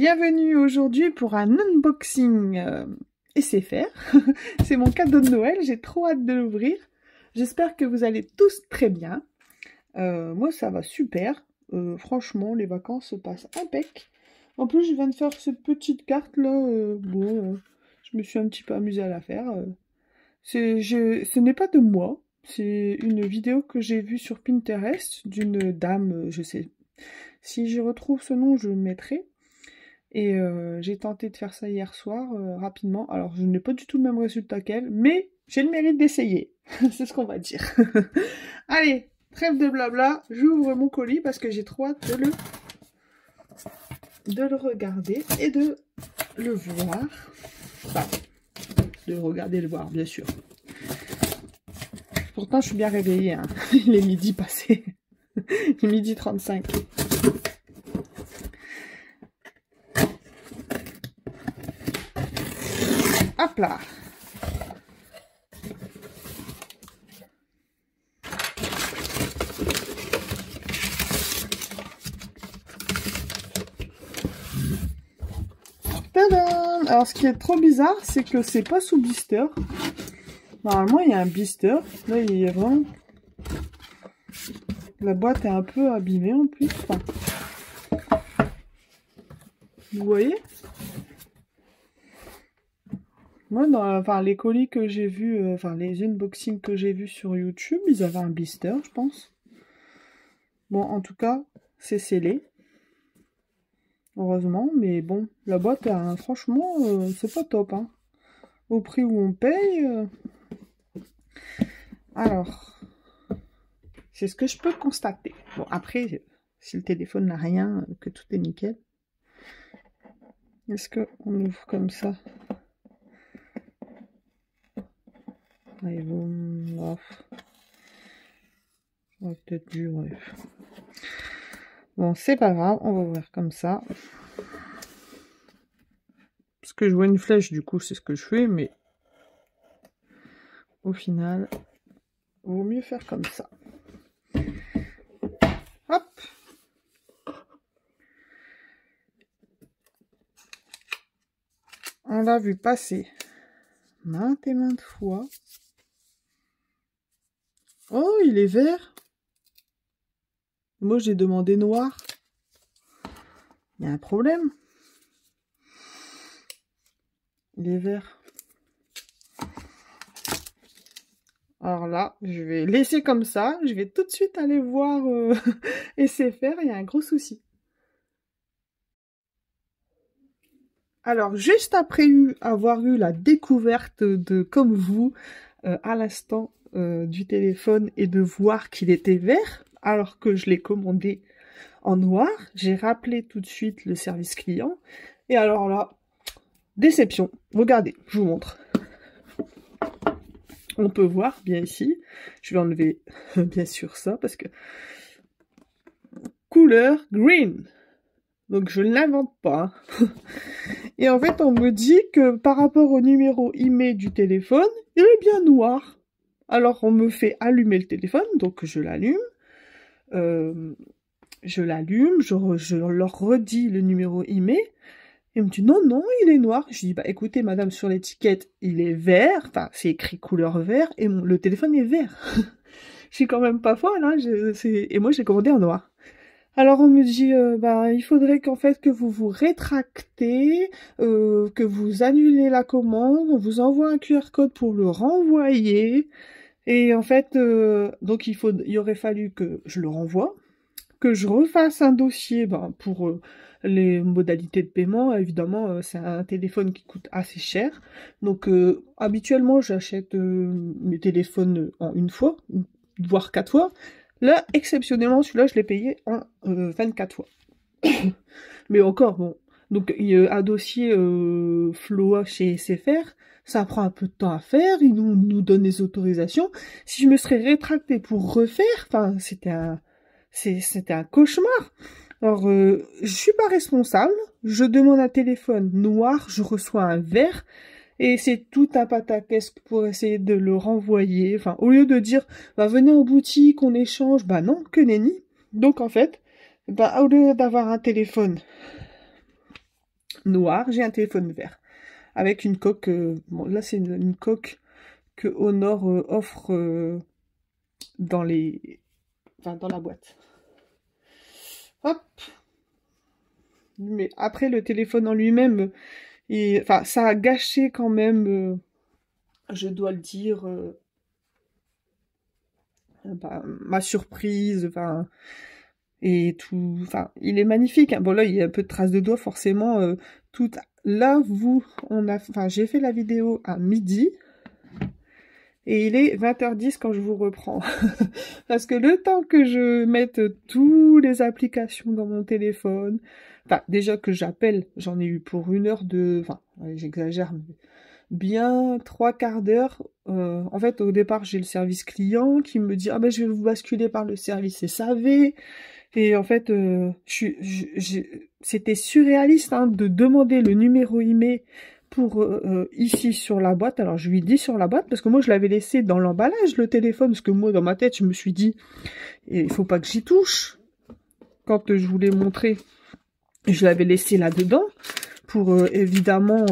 Bienvenue aujourd'hui pour un unboxing SFR. C'est mon cadeau de Noël, j'ai trop hâte de l'ouvrir. J'espère que vous allez tous très bien. Moi ça va super. Franchement les vacances se passent impec. En plus je viens de faire cette petite carte là. Je me suis un petit peu amusée à la faire. Ce n'est pas de moi. C'est une vidéo que j'ai vue sur Pinterest d'une dame, je sais. Si je retrouve ce nom, je le mettrai. Et j'ai tenté de faire ça hier soir, rapidement. Alors, je n'ai pas du tout le même résultat qu'elle, mais j'ai le mérite d'essayer. C'est ce qu'on va dire. Allez, trêve de blabla, j'ouvre mon colis parce que j'ai trop hâte de le regarder et de le voir. Enfin, de regarder et le voir, bien sûr. Pourtant, je suis bien réveillée, hein. Il est midi passé. Il est midi 35. Hop là. Tadam! Alors ce qui est trop bizarre, c'est que c'est pas sous blister. Normalement il y a un blister. Là il y a vraiment... La boîte est un peu abîmée en plus. Enfin... Vous voyez? Moi, dans les colis que j'ai vus, les unboxings que j'ai vus sur YouTube, ils avaient un blister, je pense. Bon, en tout cas, c'est scellé. Heureusement, mais bon, la boîte, franchement, c'est pas top, hein. Au prix où on paye. Alors, c'est ce que je peux constater. Bon, après, si le téléphone n'a rien, que tout est nickel. Est-ce qu'on ouvre comme ça? Allez, bon, j'aurais peut-être dû, ouais. Bon, c'est pas grave, on va ouvrir comme ça. Parce que je vois une flèche, du coup, c'est ce que je fais, mais au final, il vaut mieux faire comme ça. Hop! On l'a vu passer maintes et maintes fois. Oh, il est vert. Moi, j'ai demandé noir. Il y a un problème. Il est vert. Alors là, je vais laisser comme ça. Je vais tout de suite aller voir SFR. Il y a un gros souci. Alors, juste après avoir eu la découverte de, comme vous, à l'instant du téléphone et de voir qu'il était vert, alors que je l'ai commandé en noir, j'ai rappelé tout de suite le service client. Et alors là, déception. Regardez, je vous montre. On peut voir bien ici. Je vais enlever bien sûr ça parce que couleur green. Donc je ne l'invente pas. Et en fait, on me dit que par rapport au numéro IMEI du téléphone, il est bien noir. Alors on me fait allumer le téléphone, donc je l'allume. Je leur redis le numéro IMEI. Et on me dit non, non, il est noir. Je dis bah écoutez madame, sur l'étiquette, il est vert. Enfin, c'est écrit couleur vert et le téléphone est vert. Je suis quand même pas folle, hein. Et moi j'ai commandé en noir. Alors on me dit, il faudrait qu'en fait que vous vous rétractez, que vous annulez la commande, on vous envoie un QR code pour le renvoyer. Et en fait, donc il aurait fallu que je le renvoie, que je refasse un dossier pour les modalités de paiement. Évidemment, c'est un téléphone qui coûte assez cher. Donc habituellement, j'achète mes téléphones en une fois, voire 4 fois. Là, exceptionnellement, celui-là, je l'ai payé en 24 fois. Mais encore, bon. Donc, un dossier FLOA chez SFR, ça prend un peu de temps à faire. Ils nous donnent les autorisations. Si je me serais rétractée pour refaire, enfin, c'était un cauchemar. Alors, je suis pas responsable. Je demande un téléphone noir, je reçois un vert. Et c'est tout un pataquès pour essayer de le renvoyer. Enfin, au lieu de dire, venez en boutique, on échange, non, que nenni. Donc, en fait, au lieu d'avoir un téléphone noir, j'ai un téléphone vert. Avec une coque, bon là c'est une coque que Honor offre dans les... Enfin, dans la boîte. Hop. Mais après, le téléphone en lui-même, enfin, ça a gâché quand même, je dois le dire, bah, ma surprise, enfin, et tout. Enfin, il est magnifique, hein. Bon, là, il y a un peu de traces de doigts, forcément. Tout. Là, enfin, j'ai fait la vidéo à midi. Et il est 20h10 quand je vous reprends. Parce que le temps que je mette toutes les applications dans mon téléphone, enfin, déjà que j'appelle, j'en ai eu pour 1 heure de... Enfin, ouais, j'exagère, mais bien 3/4 d'heure. En fait, au départ, j'ai le service client qui me dit « Ah ben, je vais vous basculer par le service SAV. » Et en fait, c'était surréaliste hein, de demander le numéro IMEI pour ici sur la boîte. Alors je lui dis sur la boîte parce que moi je l'avais laissé dans l'emballage le téléphone parce que moi dans ma tête je me suis dit il faut pas que j'y touche. Quand je voulais montrer, je l'avais laissé là-dedans pour évidemment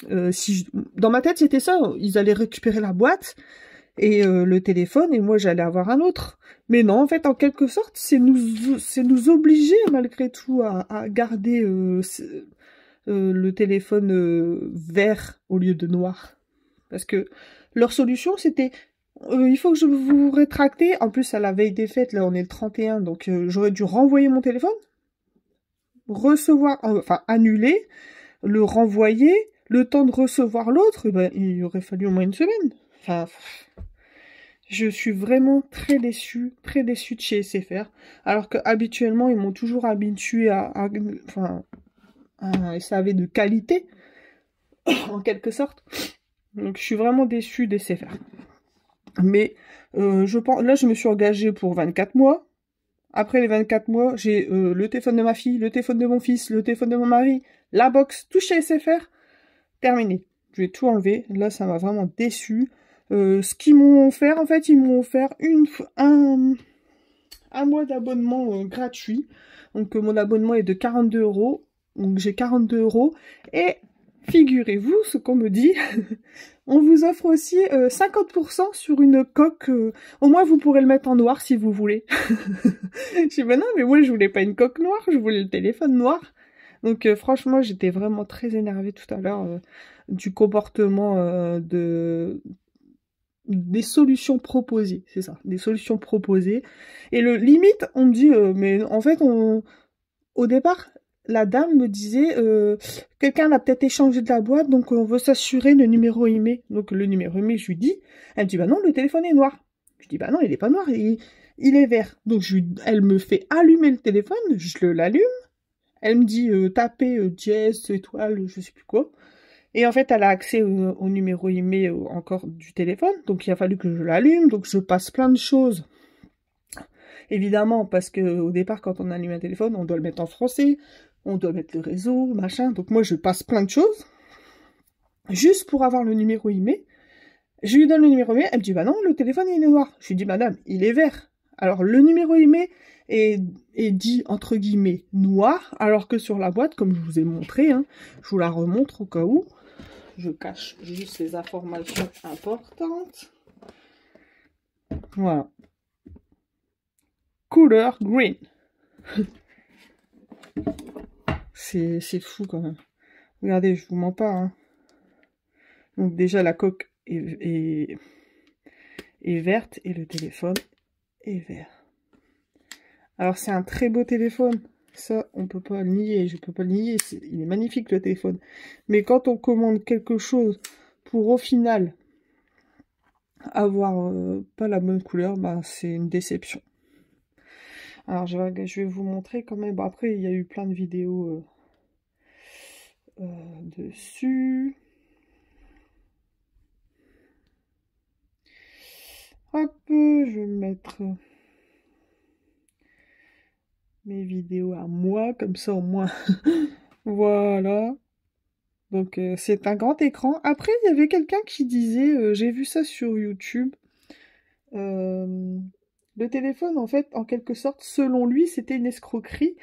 dans ma tête c'était ça, ils allaient récupérer la boîte et le téléphone et moi j'allais avoir un autre. Mais non, en fait, en quelque sorte, c'est nous obliger malgré tout à garder le téléphone vert au lieu de noir. Parce que leur solution, c'était il faut que je vous rétracte. En plus, à la veille des fêtes, là, on est le 31, donc j'aurais dû renvoyer mon téléphone, recevoir, enfin, annuler, le renvoyer, le temps de recevoir l'autre, ben, il aurait fallu au moins 1 semaine. Enfin... Je suis vraiment très déçue de chez SFR, alors que habituellement ils m'ont toujours habitué enfin, un SAV de qualité, en quelque sorte. Donc je suis vraiment déçue des SFR. Mais je pense, là je me suis engagée pour 24 mois. Après les 24 mois, j'ai le téléphone de ma fille, le téléphone de mon fils, le téléphone de mon mari, la box, tout chez SFR, terminé. Je vais tout enlever. Là ça m'a vraiment déçue. Ce qu'ils m'ont offert, en fait, ils m'ont offert un mois d'abonnement gratuit. Donc, mon abonnement est de 42 euros. Donc, j'ai 42 euros. Et figurez-vous, ce qu'on me dit, on vous offre aussi 50% sur une coque. Au moins, vous pourrez le mettre en noir si vous voulez. Je dis, ben non, mais moi, je voulais pas une coque noire, je voulais le téléphone noir. Donc, franchement, j'étais vraiment très énervée tout à l'heure du comportement des solutions proposées, c'est ça, des solutions proposées. Et limite, on me dit, mais en fait, au départ, la dame me disait, quelqu'un l'a peut-être échangé de la boîte, donc on veut s'assurer le numéro IMEI. Donc le numéro IMEI, je lui dis, elle me dit, bah non, le téléphone est noir. Je dis, bah non, il est pas noir, il est vert. Donc elle me fait allumer le téléphone, je l'allume. Elle me dit, tapez dièse, étoile, je sais plus quoi. Et en fait, elle a accès au numéro IMEI encore du téléphone, donc il a fallu que je l'allume, donc je passe plein de choses. Évidemment, parce que au départ, quand on allume un téléphone, on doit le mettre en français, on doit mettre le réseau, machin, donc moi je passe plein de choses, juste pour avoir le numéro IMEI. Je lui donne le numéro IMEI, elle me dit, bah non, le téléphone il est noir. Je lui dis, madame, il est vert. Alors le numéro IMEI est dit, entre guillemets, noir, alors que sur la boîte, comme je vous ai montré, hein, je vous la remontre au cas où, je cache juste les informations importantes. Voilà. Couleur green. C'est fou quand même. Regardez, je vous mens pas. Hein. Donc déjà, la coque est verte et le téléphone est vert. Alors c'est un très beau téléphone. Ça, on peut pas le nier. Je peux pas le nier. Il est magnifique le téléphone. Mais quand on commande quelque chose pour au final avoir pas la bonne couleur, bah, c'est une déception. Alors je vais vous montrer quand même. Bon, après il y a eu plein de vidéos dessus. Hop, je vais mettre mes vidéos à moi, comme ça au moins. Voilà. Donc c'est un grand écran. Après il y avait quelqu'un qui disait, j'ai vu ça sur YouTube, le téléphone en fait, en quelque sorte, selon lui, c'était une escroquerie,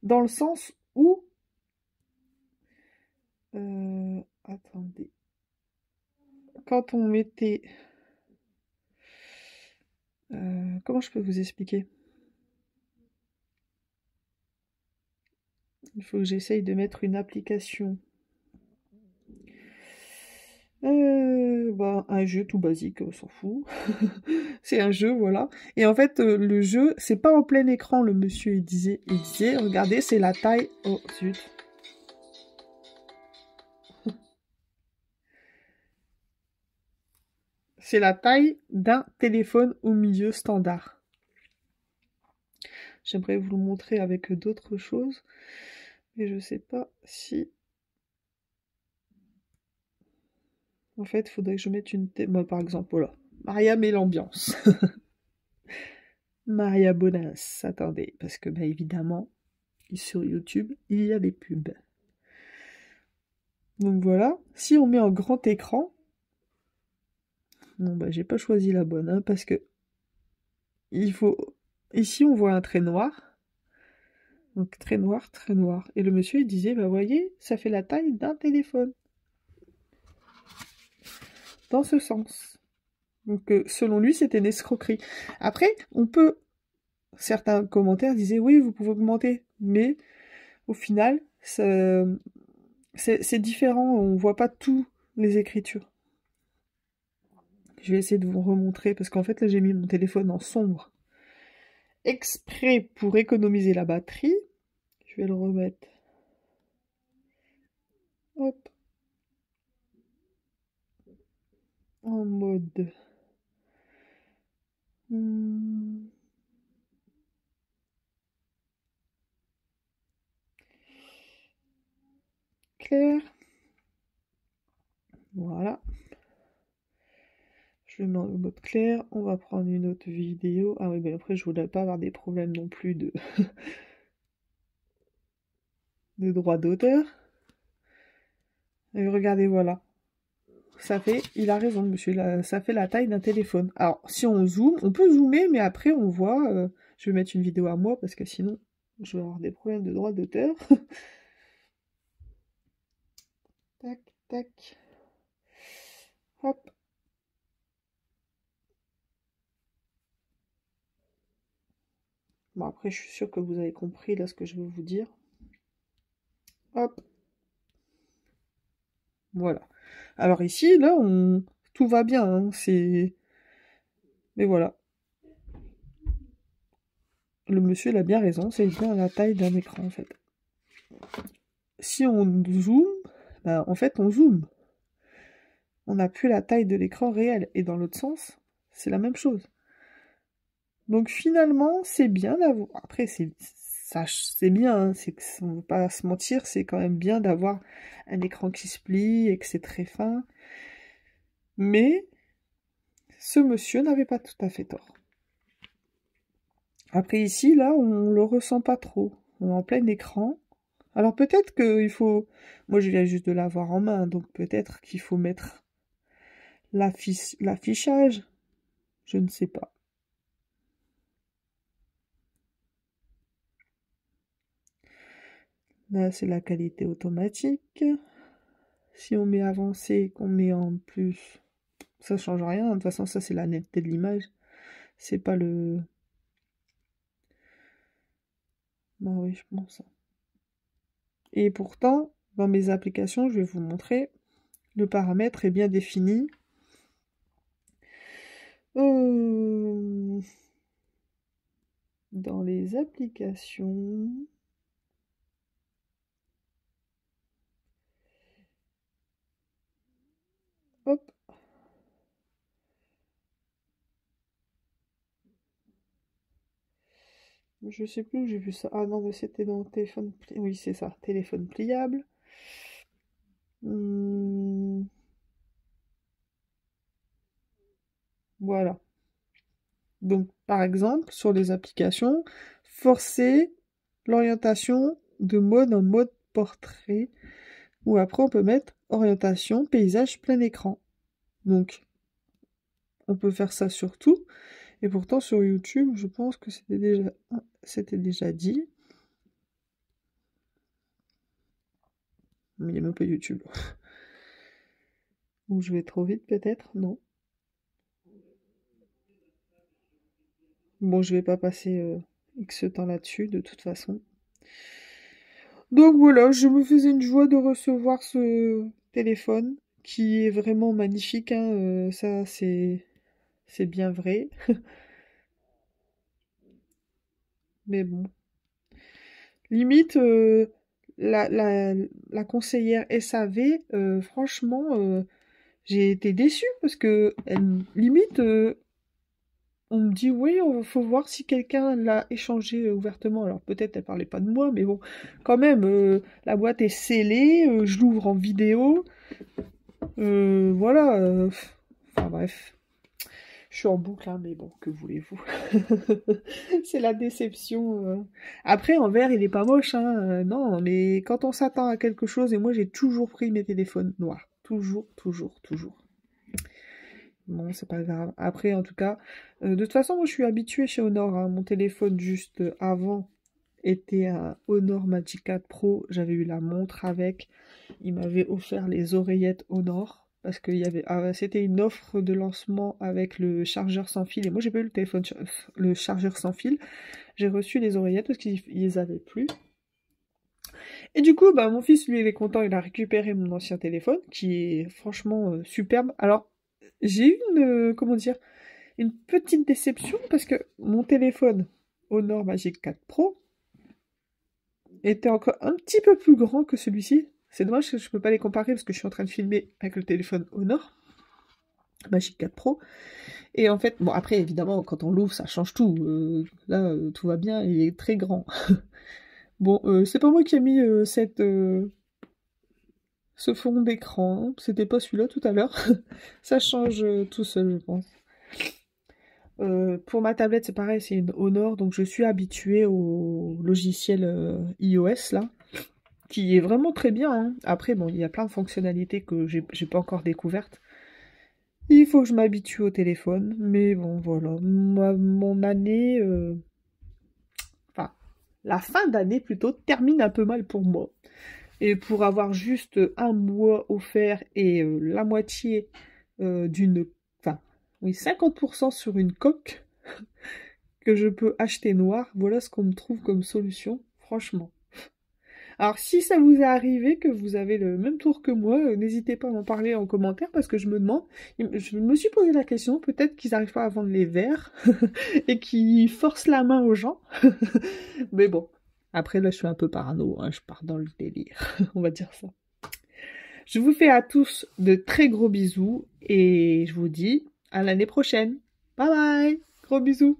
dans le sens où Attendez. Quand on mettait... comment je peux vous expliquer? Il faut que j'essaye de mettre une application. Bah, un jeu tout basique, on s'en fout. C'est un jeu, voilà. Et en fait, le jeu, c'est pas en plein écran, le monsieur, il disait, regardez, c'est la taille... Oh, zut. C'est la taille d'un téléphone au milieu standard. J'aimerais vous le montrer avec d'autres choses, mais je sais pas si... En fait, il faudrait que je mette une... Bah, par exemple, voilà. Maria met l'ambiance. Maria Bonas. Attendez, parce que, bah, évidemment, sur YouTube, il y a des pubs. Donc voilà. Si on met en grand écran... Bon, bah, j'ai pas choisi la bonne, hein, parce que... Il faut... Ici, on voit un trait noir. Donc, très noir, très noir. Et le monsieur, il disait, bah, voyez, ça fait la taille d'un téléphone. Dans ce sens. Donc, selon lui, c'était une escroquerie. Après, on peut... Certains commentaires disaient, oui, vous pouvez augmenter. Mais, au final, c'est différent. On voit pas tous les écritures. Je vais essayer de vous remontrer, parce qu'en fait, là, j'ai mis mon téléphone en sombre. Exprès pour économiser la batterie. Je vais le remettre. Hop. En mode... clair. Voilà. Je le mets en mode clair. On va prendre une autre vidéo. Ah oui, mais après, je voudrais pas avoir des problèmes non plus de, de droit d'auteur. Et regardez, voilà. Ça fait, il a raison, monsieur, ça fait la taille d'un téléphone. Alors, si on zoome, on peut zoomer, mais après, on voit... je vais mettre une vidéo à moi, parce que sinon, je vais avoir des problèmes de droit d'auteur. Tac, tac. Hop. Bon, après, je suis sûre que vous avez compris, là, ce que je veux vous dire. Hop. Voilà. Alors ici, là, tout va bien, hein, mais voilà. Le monsieur, il a bien raison, c'est bien la taille d'un écran, en fait. Si on zoome, bah, en fait, on zoome. On n'a plus la taille de l'écran réel. Et dans l'autre sens, c'est la même chose. Donc finalement, c'est bien d'avoir... Après, c'est bien, hein, on ne veut pas se mentir, c'est quand même bien d'avoir un écran qui se plie et que c'est très fin. Mais ce monsieur n'avait pas tout à fait tort. Après ici, là, on le ressent pas trop. On est en plein écran. Alors peut-être qu'il faut... Moi, je viens juste de l'avoir en main, donc peut-être qu'il faut mettre l'affichage. Je ne sais pas. Là, c'est la qualité automatique. Si on met avancé, qu'on met en plus, ça change rien. De toute façon, ça, c'est la netteté de l'image. C'est pas le... Bah oui, je pense. Et pourtant, dans mes applications, je vais vous montrer, le paramètre est bien défini. Dans les applications... Hop. Je sais plus où j'ai vu ça. Ah non, mais c'était dans le téléphone... Oui, c'est ça. Téléphone pliable. Voilà. Donc, par exemple, sur les applications, forcer l'orientation de mode en mode portrait. Ou après, on peut mettre orientation paysage plein écran. Donc, on peut faire ça sur tout. Et pourtant, sur YouTube, je pense que c'était déjà dit. Mais il n'y a même pas YouTube. Ou je vais trop vite peut-être? Non. Bon, je vais pas passer X temps là-dessus de toute façon. Donc voilà, je me faisais une joie de recevoir ce téléphone qui est vraiment magnifique, hein, ça c'est bien vrai. Mais bon, limite la conseillère SAV, franchement, j'ai été déçue parce que limite on me dit oui, faut voir si quelqu'un l'a échangé ouvertement. Alors peut-être elle parlait pas de moi, mais bon, quand même, la boîte est scellée, je l'ouvre en vidéo, voilà. Enfin bref, je suis en boucle, hein, mais bon, que voulez-vous? C'est la déception. Après, en vert, il est pas moche, hein, non, mais quand on s'attend à quelque chose, et moi j'ai toujours pris mes téléphones noirs, toujours, toujours, toujours. Bon, c'est pas grave. Après, en tout cas, de toute façon, moi, je suis habituée chez Honor, hein. Mon téléphone juste avant était un Honor Magic 4 Pro. J'avais eu la montre avec. Il m'avait offert les oreillettes Honor parce qu'il y avait, c'était une offre de lancement avec le chargeur sans fil. Et moi, j'ai pas eu le téléphone, le chargeur sans fil. J'ai reçu les oreillettes parce qu'ils les avaient plus. Et du coup, bah, mon fils, lui, il est content. Il a récupéré mon ancien téléphone qui est franchement superbe. Alors, j'ai eu comment dire, une petite déception parce que mon téléphone Honor Magic 4 Pro était encore un petit peu plus grand que celui-ci. C'est dommage que je ne peux pas les comparer parce que je suis en train de filmer avec le téléphone Honor Magic 4 Pro. Et en fait, bon après évidemment quand on l'ouvre ça change tout. Là tout va bien, il est très grand. Bon, c'est pas moi qui ai mis ce fond d'écran. Hein. C'était pas celui-là tout à l'heure. Ça change tout seul je pense. Pour ma tablette, c'est pareil, c'est une Honor, donc je suis habituée au logiciel iOS là, qui est vraiment très bien. Hein. Après, bon, il y a plein de fonctionnalités que j'ai pas encore découvertes. Il faut que je m'habitue au téléphone, mais bon, voilà. Mon année, enfin, la fin d'année plutôt, termine un peu mal pour moi. Et pour avoir juste un mois offert et la moitié d'une... Enfin, oui, 50% sur une coque que je peux acheter noir, voilà ce qu'on me trouve comme solution, franchement. Alors si ça vous est arrivé, que vous avez le même tour que moi, n'hésitez pas à m'en parler en commentaire parce que je me demande, je me suis posé la question, peut-être qu'ils n'arrivent pas à vendre les verres et qu'ils forcent la main aux gens. Mais bon, après là je suis un peu parano, hein, je pars dans le délire, on va dire ça. Je vous fais à tous de très gros bisous et je vous dis à l'année prochaine. Bye bye, gros bisous.